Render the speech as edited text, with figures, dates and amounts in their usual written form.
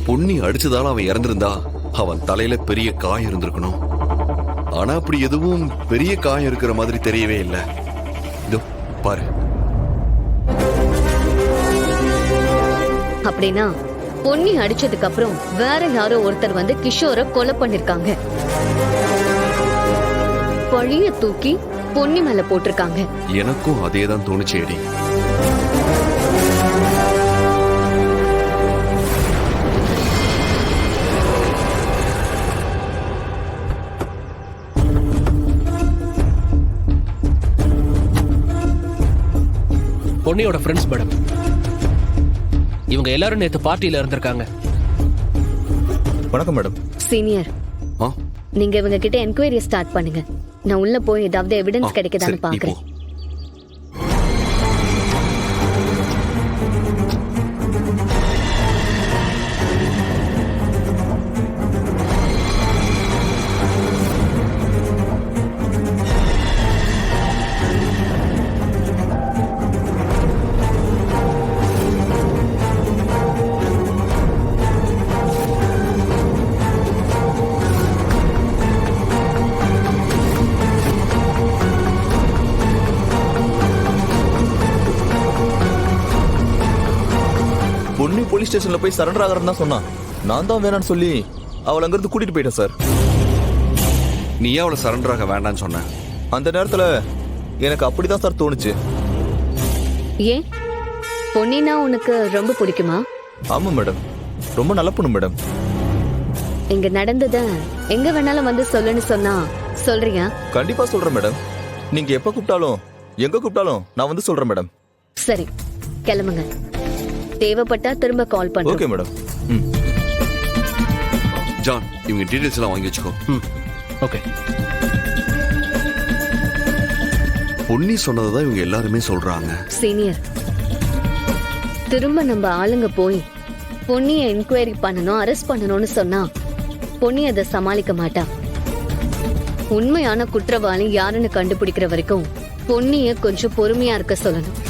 பொன்னி அடிச்சதால அவன் இறந்திருந்தா அவன் தலையில பெரிய காயம் இருந்திருக்கணும். ஆனா அப்படி எதுவும் பெரிய காயம் இருக்கிற மாதிரி தெரியவே இல்லை. இதோ பாரு. அப்படின்னா பொன்னி அடிச்சதுக்கு அப்புறம் வேற யாரோ ஒருத்தர் வந்து கிஷோரை கொலை பண்ணிருக்காங்க. பழிய தூக்கி பொன்னி மேல போட்டிருக்காங்க. எனக்கும் அதேதான் தோணுச்சேடி. பொன்னியோட ஃப்ரெண்ட்ஸ் மேடம். இவங்க எல்லாரும் நேத்து பார்ட்டியில இருந்திருக்காங்க. வணக்கம் மேடம். சீனியர், நீங்க இவங்க கிட்ட என்கொயரி ஸ்டார்ட் பண்ணுங்க. நான் உள்ள போய் ஏதாவது எவிடன்ஸ் கிடைக்குதான்னு பாக்குறேன். பொன்னி போலீஸ் ஸ்டேஷன்ல போய் சரண்டர் ஆகிறேன்னு தான் சொன்னான். நான் தான் வேணான்னு சொல்லி அவளை அங்கிருந்து கூட்டிட்டு போயிட்டேன் சார். நீ அவளை சரண்டர் ஆக வேண்டான்னு சொன்ன. அந்த நேரத்துல எனக்கு அப்படிதான் சார் தோணுச்சு. ஏன் பொன்னினா உனக்கு ரொம்ப பிடிக்குமா? ஆமா மேடம், ரொம்ப நல்ல பொண்ணு மேடம். இங்க நடந்தத எங்க வேணாலும் வந்து சொல்லுன்னு சொன்னா சொல்றியா? கண்டிப்பா சொல்றேன் மேடம். நீங்க எப்ப கூப்பிட்டாலும் எங்க கூப்பிட்டாலும் நான் வந்து சொல்றேன் மேடம். சரி, கிளம்புங்க. தேவைப்பட்டா திரும்ப கால் பண்ணுங்க. Okay madam. ஜான், இவங்க டீடைல்ஸ் எல்லாம் வாங்கி வச்சுக்கோ. ஓகே. பொன்னி சொன்னதான் இவங்க எல்லாருமே சொல்றாங்க. சீனியர், திரும்ப நம்ம ஆளுங்க போய் பொன்னிய என்கொயரி பண்ணணும், அரெஸ்ட் பண்ணணும்னு சொன்னா பொன்னி அதை சமாளிக்க மாட்டா. உண்மையான குற்றவாளி யாருன்னு கண்டுபிடிக்கிற வரைக்கும் பொன்னிய கொஞ்சம் பொறுமையா இருக்க சொல்லணும்.